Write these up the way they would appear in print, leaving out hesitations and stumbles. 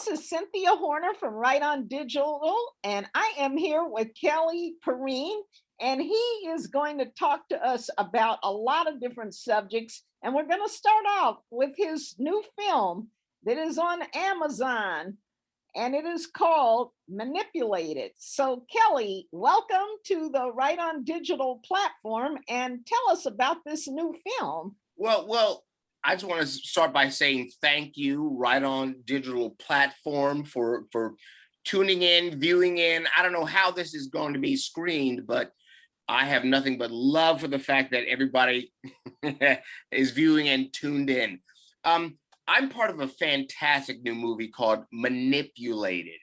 This is Cynthia Horner from Right On Digital, and I am here with Kelly Perine, and he is going to talk to us about a lot of different subjects. And we're going to start off with his new film that is on Amazon, and it is called Manipulated. So, Kelly, welcome to the Right On Digital platform, and tell us about this new film. Well, I just want to start by saying thank you, Right On Digital platform, for tuning in, viewing in. I don't know how this is going to be screened, but I have nothing but love for the fact that everybody is viewing and tuned in. I'm part of a fantastic new movie called Manipulated,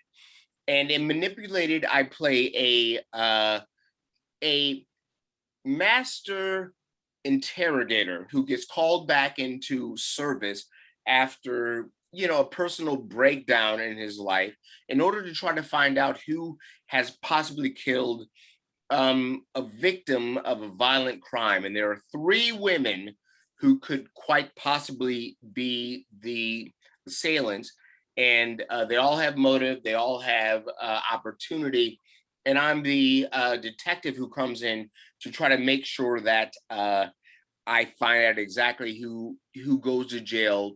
and in Manipulated, I play a master interrogator who gets called back into service after a personal breakdown in his life in order to try to find out who has possibly killed a victim of a violent crime. And there are three women who could quite possibly be the assailants, and they all have motive, they all have opportunity, and I'm the detective who comes in to try to make sure that I find out exactly who goes to jail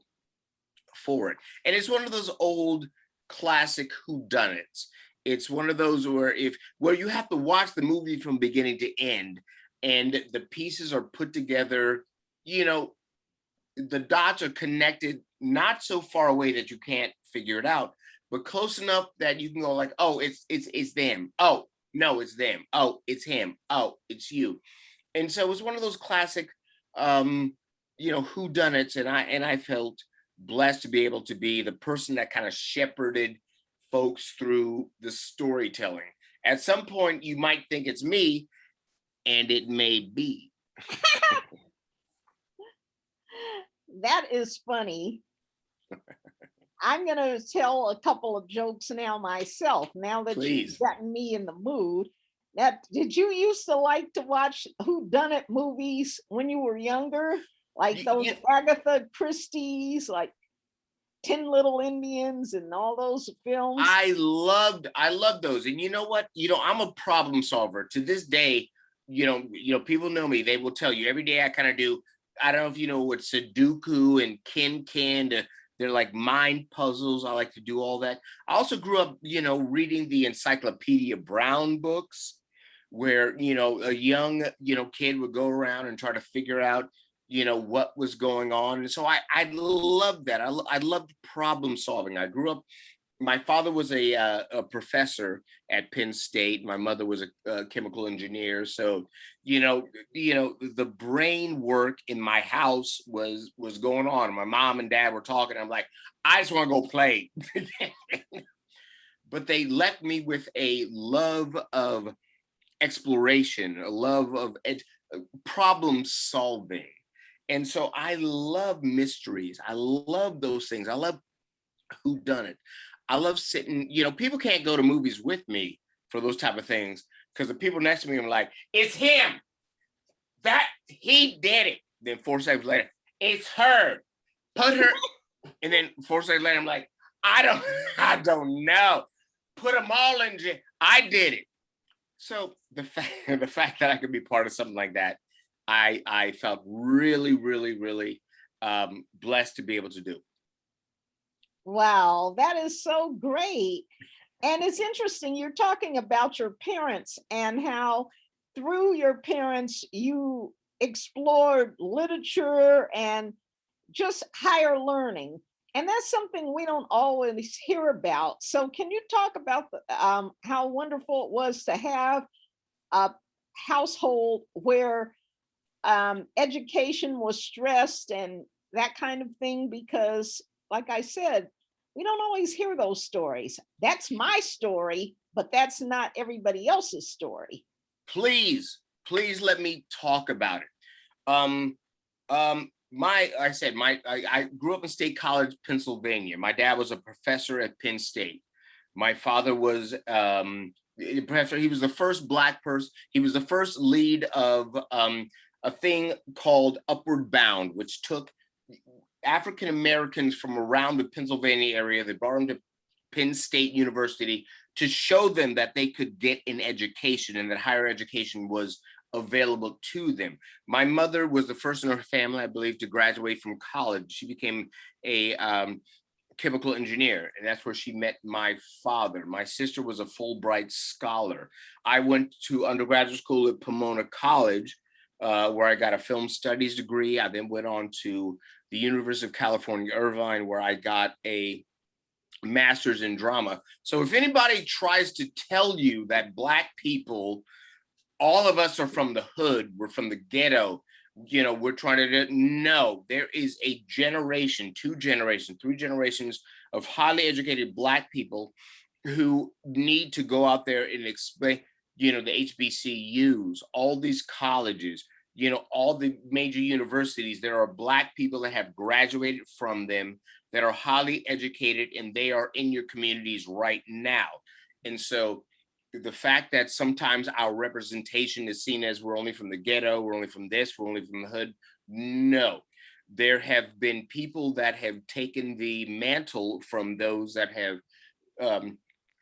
for it. And it's one of those old classic whodunits. It's one of those where you have to watch the movie from beginning to end, and the pieces are put together. The dots are connected, not so far away that you can't figure it out, but close enough that you can go like, oh, it's them. Oh, no, it's them. Oh, it's him. Oh, it's you. And so it was one of those classic, whodunits, and I felt blessed to be able to be the person that kind of shepherded folks through the storytelling. At some point, you might think it's me, and it may be. That is funny. I'm going to tell a couple of jokes now myself, now that Please. you've gotten me in the mood. Now, did you used to like to watch whodunit movies when you were younger? Like those Agatha Christie's, like 10 Little Indians and all those films? I loved those. And you know what? I'm a problem solver. To this day, people know me. They will tell you every day I kind of do. I don't know if you know what Sudoku and Kin. They're like mind puzzles. I like to do all that. I also grew up, reading the Encyclopedia Brown books, where a young kid would go around and try to figure out what was going on. And so I loved that. I loved problem solving. I grew up. My father was a professor at Penn State. My mother was a chemical engineer. So, the brain work in my house was going on. My mom and dad were talking. I'm like, I just want to go play. But they left me with a love of exploration, a love of problem solving. And so I love mysteries. I love those things. I love whodunit. I love sitting, people can't go to movies with me for those type of things, because the people next to me are like, it's him. That he did it. Then 4 seconds later, it's her. Put her. And then 4 seconds later, I'm like, I don't know. Put them all in jail. I did it. So the fact that I could be part of something like that, I felt really, really, really blessed to be able to do. Wow, that is so great. And it's interesting, you're talking about your parents and how through your parents you explored literature and just higher learning. And that's something we don't always hear about. So can you talk about how wonderful it was to have a household where education was stressed and that kind of thing? Because like I said, we don't always hear those stories. That's my story, but that's not everybody else's story. Please let me talk about it. I grew up in State College, Pennsylvania. My dad was a professor at Penn State. My father was a professor. He was the first Black person. He was the first lead of a thing called Upward Bound, which took African Americans from around the Pennsylvania area. They brought them to Penn State University, to show them that they could get an education and that higher education was available to them. My mother was the first in her family, I believe, to graduate from college. She became a chemical engineer, and that's where she met my father. My sister was a Fulbright scholar. I went to undergraduate school at Pomona College, where I got a film studies degree. I then went on to the University of California, Irvine, where I got a master's in drama. So if anybody tries to tell you that Black people, all of us are from the hood, we're from the ghetto, we're trying to do, no, there is a generation, 2 generations, 3 generations of highly educated Black people who need to go out there and explain, the HBCUs, all these colleges, all the major universities. There are Black people that have graduated from them that are highly educated, and they are in your communities right now. And so the fact that sometimes our representation is seen as we're only from the ghetto, we're only from this, we're only from the hood. No, there have been people that have taken the mantle from those that have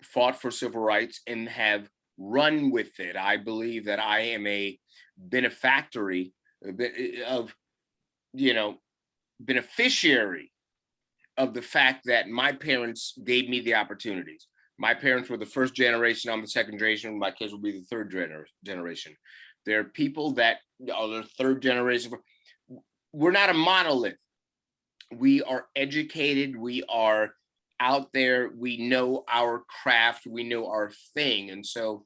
fought for civil rights and have run with it. I believe that I am a beneficiary of the fact that my parents gave me the opportunities. My parents were the first generation, I'm the second generation, my kids will be the third generation. There are people that are the third generation. We're not a monolith. We are educated, we are out there, we know our craft, we know our thing. And so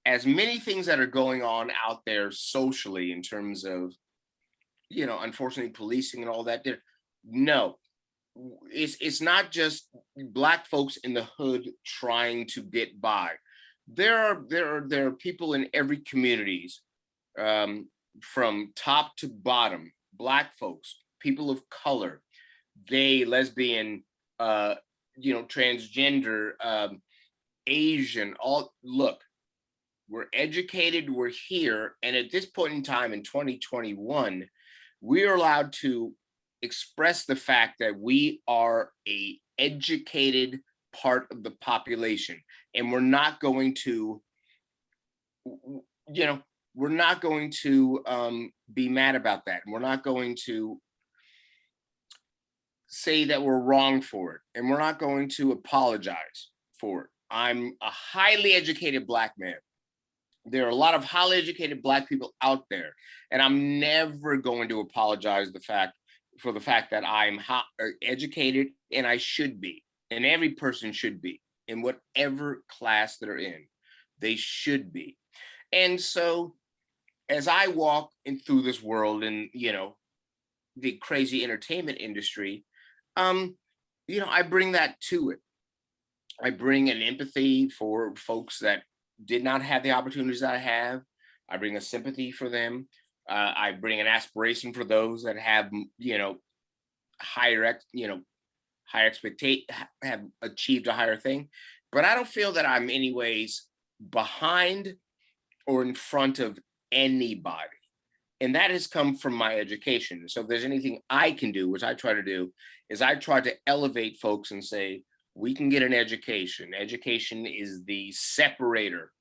as many things that are going on out there socially in terms of, unfortunately policing and all that, no, it's not just Black folks in the hood trying to get by. There are people in every communities, from top to bottom, Black folks, people of color, gay, lesbian, transgender, Asian, look, we're educated, we're here. And at this point in time in 2021, we are allowed to express the fact that we are a educated part of the population, and we're not going to be mad about that, and we're not going to say that we're wrong for it, and we're not going to apologize for it. I'm a highly educated Black man. There are a lot of highly educated Black people out there, and I'm never going to apologize for the fact that I'm educated, and I should be, and every person should be, in whatever class they're in, they should be. And so as I walk through this world and, the crazy entertainment industry, I bring that to it. I bring an empathy for folks that did not have the opportunities that I have. I bring a sympathy for them. I bring an aspiration for those that have, higher expectation, have achieved a higher thing. But I don't feel that I'm anyways behind or in front of anybody. And that has come from my education. So if there's anything I can do, which I try to do, is I try to elevate folks and say, we can get an education. Education is the separator,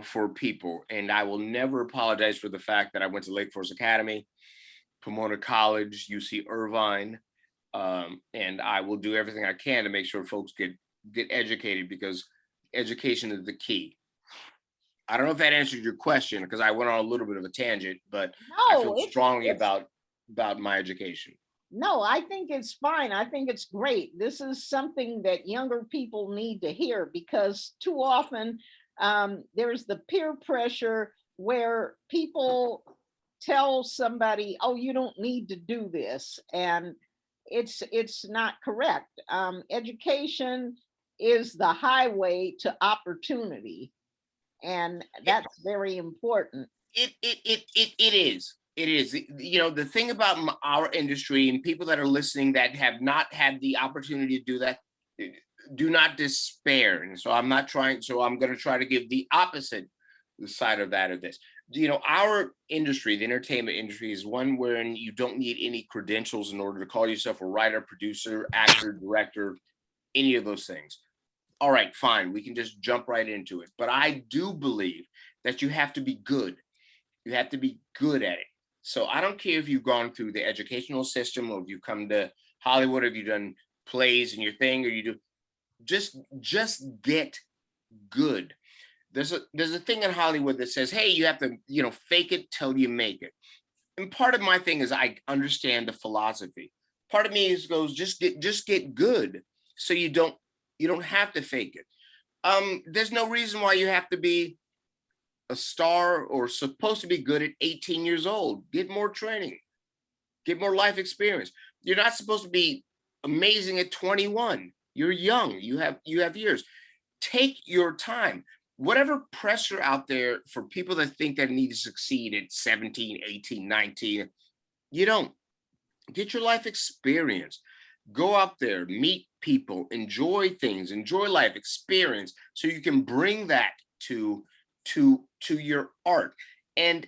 for people. And I will never apologize for the fact that I went to Lake Forest Academy, Pomona College, UC Irvine, and I will do everything I can to make sure folks get educated, because education is the key. I don't know if that answered your question, because I went on a little bit of a tangent, but I feel strongly about my education. No, I think it's fine. I think it's great. This is something that younger people need to hear, because too often there's the peer pressure where people tell somebody, oh, you don't need to do this. And it's not correct. Education is the highway to opportunity. And that's very important. It is. It is. The thing about our industry and people that are listening that have not had the opportunity to do that, do not despair. And so I'm going to try to give the opposite side of this. Our industry, the entertainment industry, is one wherein you don't need any credentials in order to call yourself a writer, producer, actor, director, any of those things. All right, fine, we can just jump right into it. But I do believe that you have to be good. You have to be good at it. So I don't care if you've gone through the educational system or if you've come to Hollywood, or if you've done plays and your thing, or you do, just get good. There's a thing in Hollywood that says, hey, you have to, fake it till you make it. And part of my thing is I understand the philosophy. Part of me goes, just get good, so you don't have to fake it. There's no reason why you have to be a star or supposed to be good at 18 years old. Get more training, get more life experience. You're not supposed to be amazing at 21. You're young. You have years. Take your time. Whatever pressure out there for people that think they need to succeed at 17, 18, 19, you don't. Get your life experience. Go out there, meet people, enjoy things, enjoy life experience, so you can bring that to your art. And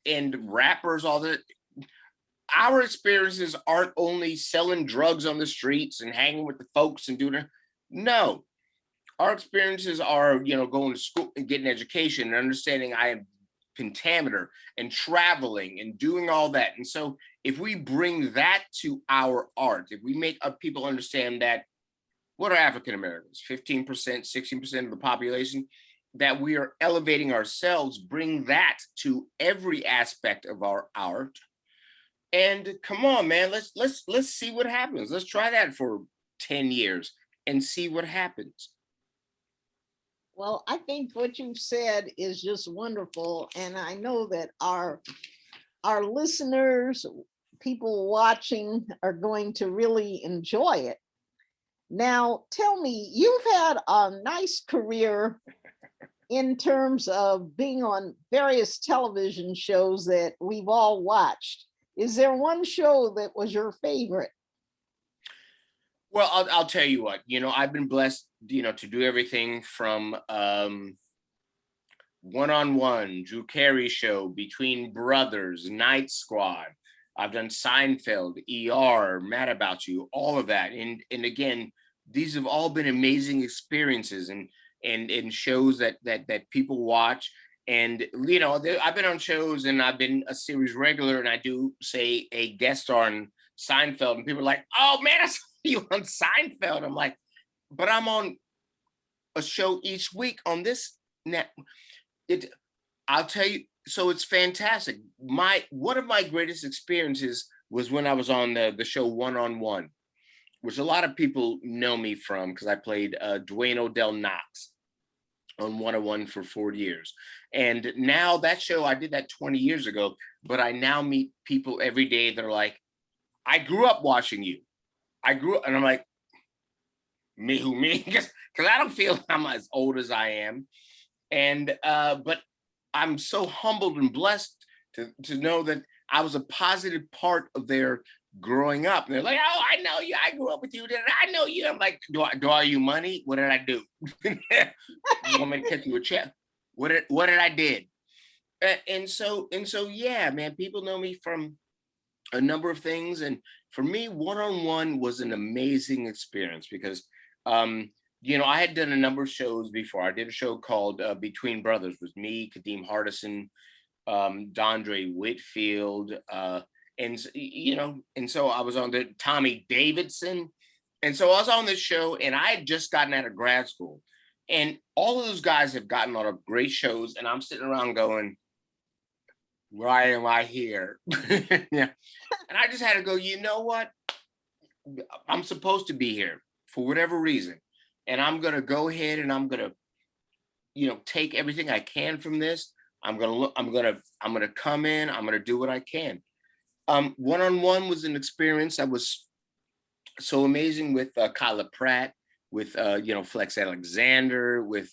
and rappers, all that, our experiences aren't only selling drugs on the streets and hanging with the folks and doing it. No, our experiences are, going to school and getting education and understanding I am pentameter and traveling and doing all that. And so if we bring that to our art, if we make people understand that, what are African Americans? 15%, 16% of the population, that we are elevating ourselves, bring that to every aspect of our art. And come on, man, let's see what happens. Let's try that for 10 years and see what happens. Well, I think what you've said is just wonderful. And I know that our listeners, people watching, are going to really enjoy it. Now, tell me, you've had a nice career in terms of being on various television shows that we've all watched. Is there one show that was your favorite? Well, I'll tell you what, I've been blessed, to do everything from One-on-One, Drew Carey Show, Between Brothers, Night Squad. I've done Seinfeld, ER, Mad About You, all of that. And again, these have all been amazing experiences and shows that people watch. And I've been on shows and I've been a series regular, and I do say a guest star on Seinfeld, and people are like, "Oh man, I saw you on Seinfeld." I'm like, but I'm on a show each week on this net. I'll tell you, so it's fantastic. One of my greatest experiences was when I was on the show One-on-One, which a lot of people know me from, because I played Dwayne Odell Knox on One-on-One for 4 years. And now that show, I did that 20 years ago, but I now meet people every day that are like, I grew up watching you. And I'm like, me who me? Because I don't feel I'm as old as I am. And but I'm so humbled and blessed to know that I was a positive part of their growing up. And they're like, "Oh, I know you. I grew up with you. I know you." I'm like, "Do I owe you money? What did I do? You want me to cut you a check? What did I did?" And so, yeah, man, people know me from a number of things. And for me, One-on-One was an amazing experience because, I had done a number of shows before. I did a show called Between Brothers with me, Kadeem Hardison, Dondre Whitfield, and so I was on the Tommy Davidson. And so I was on this show, and I had just gotten out of grad school. And all of those guys have gotten on great shows, and I'm sitting around going, why am I here? Yeah. And I just had to go, you know what? I'm supposed to be here for whatever reason. And I'm going to go ahead and I'm going to, take everything I can from this. I'm going to come in, I'm going to do what I can. One-on-One was an experience that was so amazing with Kyla Pratt, with, Flex Alexander, with,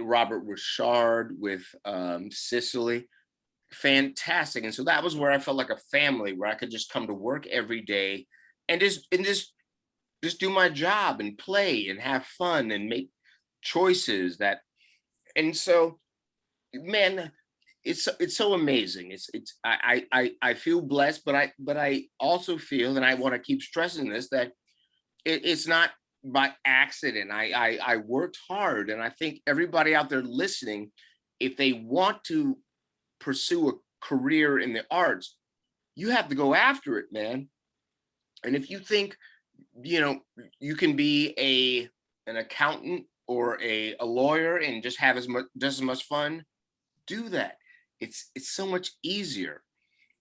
Robert Richard, with Cicely. Fantastic. And so that was where I felt like a family, where I could just come to work every day and just do my job and play and have fun and make choices and so, man, it's so amazing. I feel blessed, but I also feel, and I want to keep stressing this, that it's not by accident. I worked hard, and I think everybody out there listening, if they want to pursue a career in the arts, you have to go after it, man. And if you think, you know, you can be an accountant or a lawyer and just as much fun, do that. It's so much easier.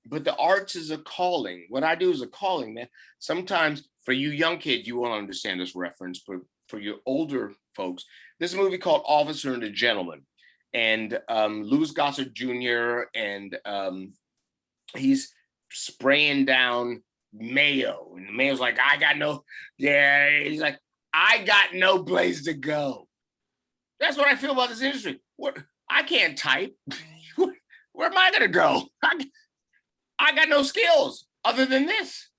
But the arts is a calling. What I do is a calling, man. Sometimes for you young kids, you won't understand this reference, but for you older folks, there's a movie called Officer and a Gentleman, and Louis Gossett Jr. and he's spraying down mayo, and the mayo's like, I got no, yeah, he's like, I got no place to go. That's what I feel about this industry. What, I can't type. Where am I gonna go? I got no skills other than this,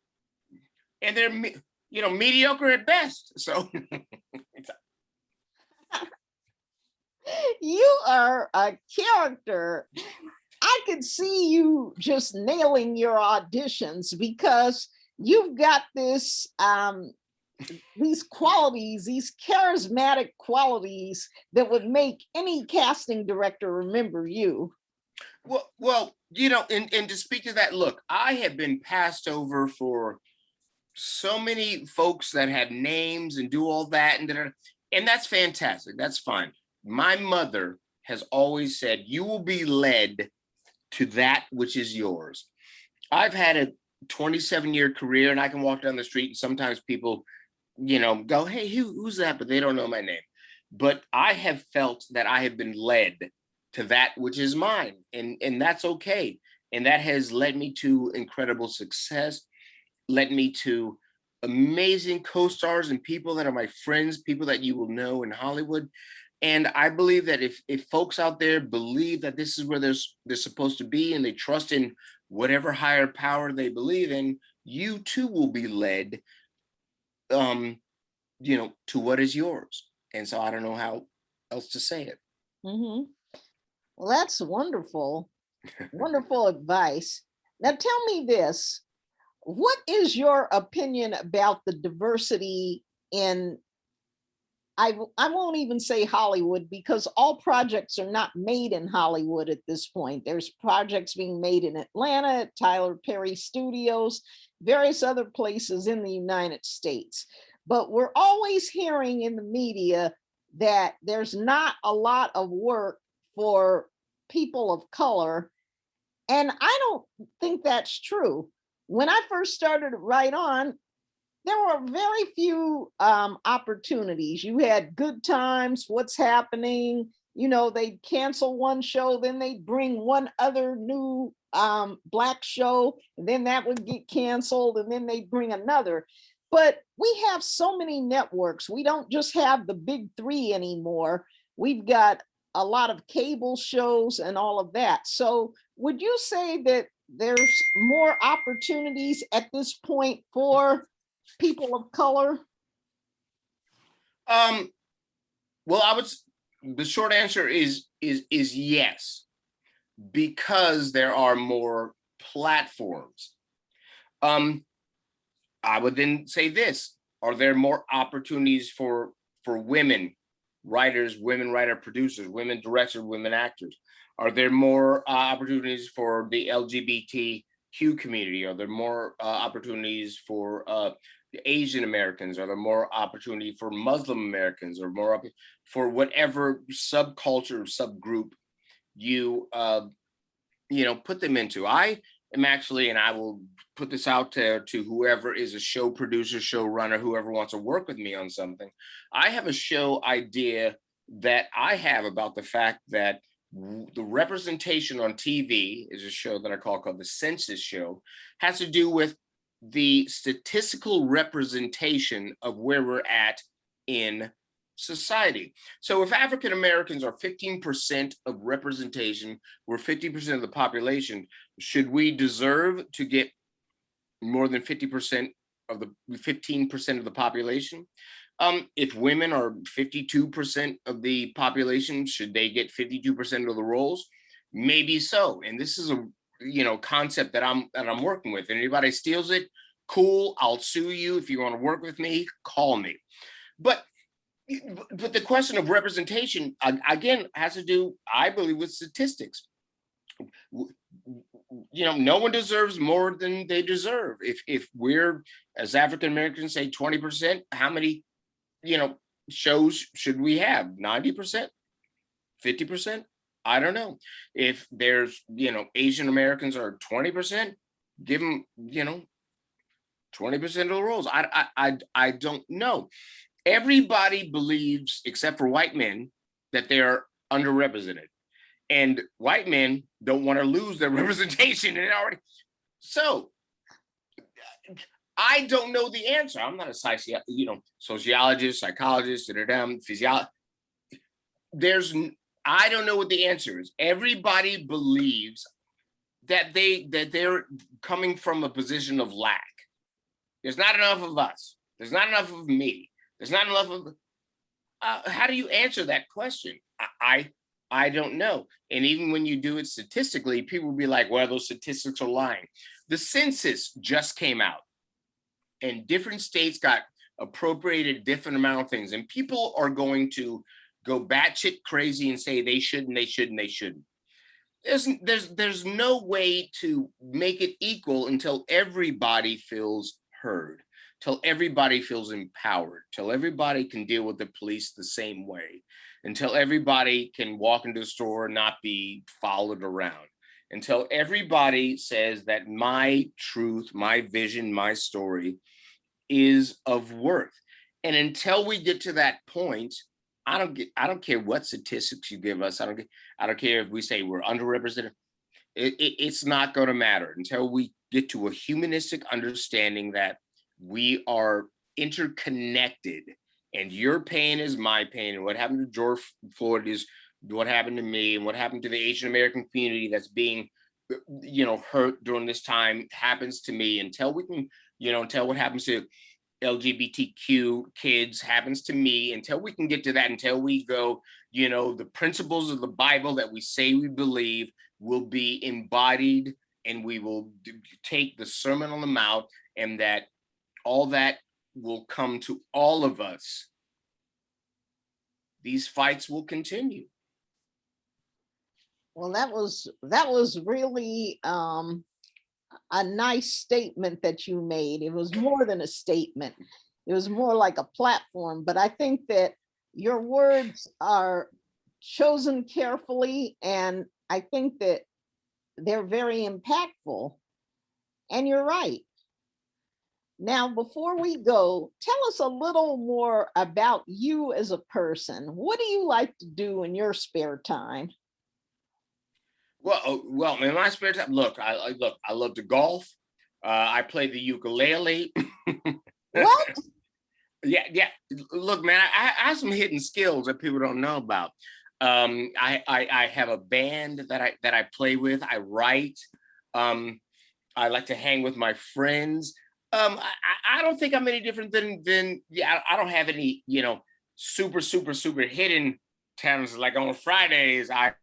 and they're mediocre at best. So You are a character. I could see you just nailing your auditions because you've got this these qualities, these charismatic qualities that would make any casting director remember you. well, and to speak to that, look, I have been passed over for so many folks that have names and do all that, and that's fantastic. That's fine. My mother has always said, you will be led to that which is yours. I've had a 27-year career, and I can walk down the street and sometimes people, go, hey, who's that? But they don't know my name. But I have felt that I have been led to that which is mine, and that's okay. And that has led me to incredible success, led me to amazing co-stars and people that are my friends, people that you will know in Hollywood. And I believe that if folks out there believe that this is where they're supposed to be, and they trust in whatever higher power they believe in, you too will be led, to what is yours. And so I don't know how else to say it. Mm-hmm. Well, that's wonderful. Wonderful advice. Now tell me this. What is your opinion about the diversity in, I won't even say Hollywood, because all projects are not made in Hollywood at this point. There's projects being made in Atlanta, at Tyler Perry Studios, various other places in the United States. But we're always hearing in the media that there's not a lot of work for people of color. And I don't think that's true. When I first started Right On, there were very few opportunities. You had Good Times, What's Happening, they'd cancel one show, then they'd bring one other new Black show, and then that would get canceled, and then they'd bring another. But we have so many networks. We don't just have the big three anymore. We've got a lot of cable shows and all of that. So would you say that there's more opportunities at this point for people of color? Well, the short answer is yes, because there are more platforms. I would then say this: are there more opportunities for women writers, women writer producers, women directors, women actors? Are there more opportunities for the LGBTQ community? Are there more opportunities for Asian Americans? Are there more opportunity for Muslim Americans, or more for whatever subculture or subgroup you put them into? I am actually, and I will put this out to whoever is a show producer, showrunner, whoever wants to work with me on something. I have a show idea that I have about the fact that the representation on TV is a show that I called the Census Show, has to do with the statistical representation of where we're at in society. So if African Americans are 15% of representation, we're 50% of the population, should we deserve to get more than 50% of the 15% of the population? If women are 52% of the population, should they get 52% of the roles? Maybe so. And this is a concept that I'm working with. And anybody steals it, cool, I'll sue you. If you want to work with me, call me. But the question of representation again has to do, I believe, with statistics. No one deserves more than they deserve. If we're, as African Americans, say 20%, how many shows should we have? 90%, 50%? I don't know. If there's Asian Americans are 20%, give them 20% of the roles. I don't know. Everybody believes, except for white men, that they are underrepresented, and white men don't want to lose their representation. So I don't know the answer. I'm not a sociologist, psychologist, physiologist. I don't know what the answer is. Everybody believes that they're coming from a position of lack. There's not enough of us. There's not enough of me. There's not enough of. How do you answer that question? I don't know. And even when you do it statistically, people will be like, well, those statistics are lying. The census just came out, and different states got appropriated different amount of things. And people are going to go batshit crazy and say they shouldn't, they shouldn't, they shouldn't. There's no way to make it equal until everybody feels heard, till everybody feels empowered, till everybody can deal with the police the same way, until everybody can walk into the store and not be followed around, until everybody says that my truth, my vision, my story is of worth. And until we get to that point, I don't care what statistics you give us. I don't care if we say we're underrepresented. It's not going to matter until we get to a humanistic understanding that we are interconnected, and your pain is my pain, and what happened to George Floyd is what happened to me, and what happened to the Asian American community that's being hurt during this time happens to me. Until we can until what happens to LGBTQ kids happens to me, until we can get to that, until we go, the principles of the Bible that we say we believe will be embodied, and we will take the Sermon on the Mount, and that all that will come to all of us. These fights will continue. Well, that was really a nice statement that you made. It was more than a statement. It was more like a platform. But I think that your words are chosen carefully, and I think that they're very impactful. And you're right. Now, before we go, tell us a little more about you as a person. What do you like to do in your spare time? Well, in my spare time, I love to golf. I play the ukulele. What? Yeah. Look, man, I have some hidden skills that people don't know about. I have a band that I play with. I write. I like to hang with my friends. I don't think I'm any different than I don't have any super hidden talents. Like on Fridays, I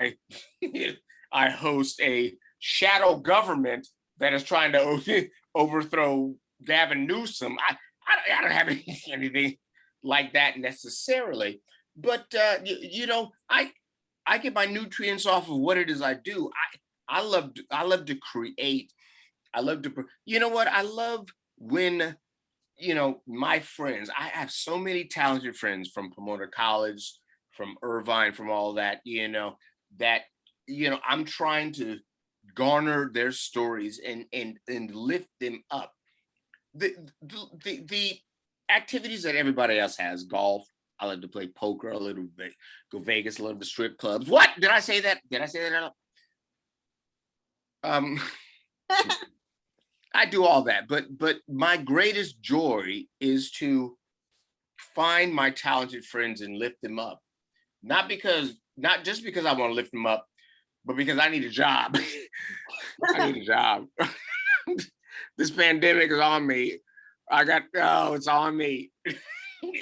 I host a shadow government that is trying to overthrow Gavin Newsom. I don't have anything like that necessarily, but I get my nutrients off of what it is I do. I love to create. I love to. You know what? I love when my friends. I have so many talented friends from Pomona College, from Irvine, from all that. That I'm trying to garner their stories and lift them up. The activities that everybody else has, golf. I love to play poker. I love to go Vegas. I love the strip clubs. What did I say that? Did I say that? I do all that, but my greatest joy is to find my talented friends and lift them up. Not just because I want to lift them up, but because I need a job. I need a job. This pandemic is on me. It's on me.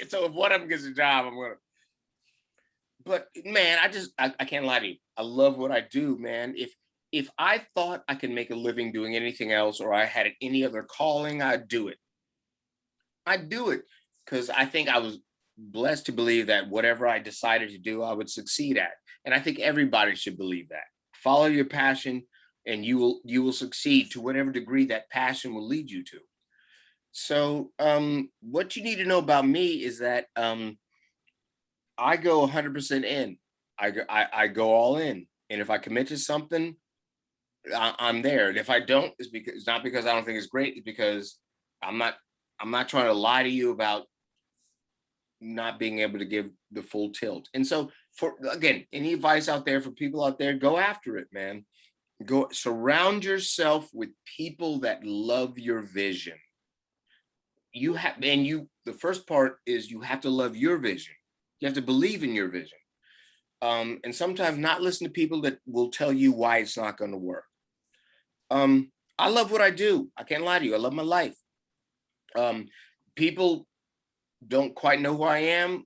So if one of them gets a job, I'm gonna. But man, I can't lie to you. I love what I do, man. if I thought I could make a living doing anything else, or I had any other calling, I'd do it. I'd do it because I think I was blessed to believe that whatever I decided to do, I would succeed at. And I think everybody should believe that. Follow your passion, and you will succeed to whatever degree that passion will lead you to. So what you need to know about me is that I go 100% in. I go all in. And if I commit to something, I'm there. And if I don't, it's not because I don't think it's great. It's because I'm not I'm not trying to lie to you about not being able to give the full tilt. And so, for again, any advice out there for people out there, go after it, man. Go surround yourself with people that love your vision. You have, and you, the first part is you have to love your vision. You have to believe in your vision. And sometimes not listen to people that will tell you why it's not going to work. I love what I do. I can't lie to you. I love my life. Um, People don't quite know who I am,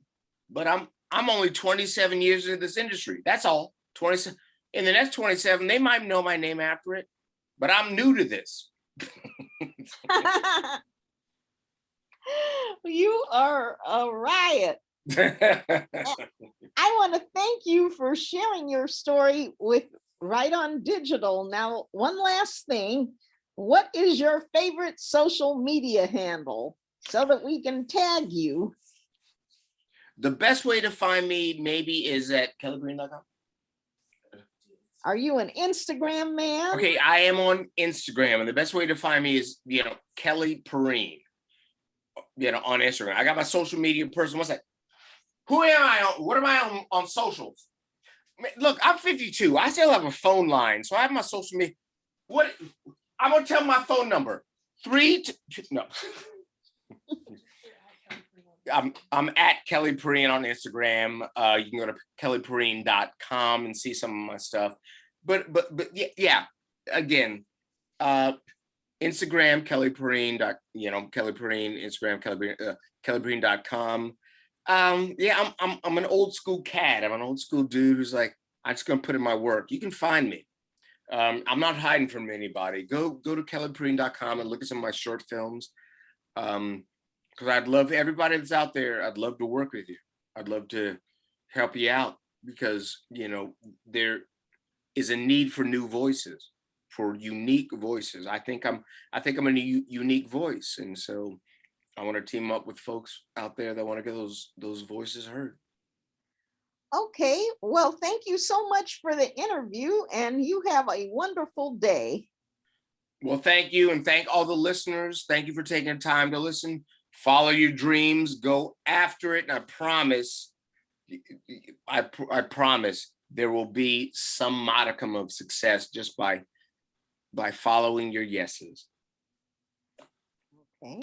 but I'm only 27 years into this industry. That's all. 27. In the next 27, they might know my name after it, but I'm new to this. You are a riot. I want to thank you for sharing your story with Right on Digital. Now, one last thing. What is your favorite social media handle so that we can tag you? The best way to find me maybe is at kellyperine.com. Are you an Instagram man? Okay, I am on Instagram, and the best way to find me is, Kelly Perine, on Instagram. I got my social media person. What's that? Who am I on? What am I on socials? Look, I'm 52. I still have a phone line, so I have my social media. What? I'm gonna tell my phone number. No. I'm at Kelly Perine on Instagram. You can go to kellyperine.com and see some of my stuff. But yeah. Again, Instagram Kelly Perine. Kelly Perine. Instagram kellyperine.com. Yeah, I'm an old school cat. I'm an old school dude who's like, I'm just gonna put in my work. You can find me. I'm not hiding from anybody. Go to kellyperine.com and look at some of my short films. Because I'd love everybody that's out there. I'd love to work with you. I'd love to help you out because there is a need for new voices, for unique voices. I think I'm a unique voice, and so I want to team up with folks out there that want to get those voices heard. Okay, well, thank you so much for the interview, and you have a wonderful day. Well, thank you, and thank all the listeners. Thank you for taking time to listen. Follow your dreams, go after it, and I promise there will be some modicum of success just by following your yeses. Okay.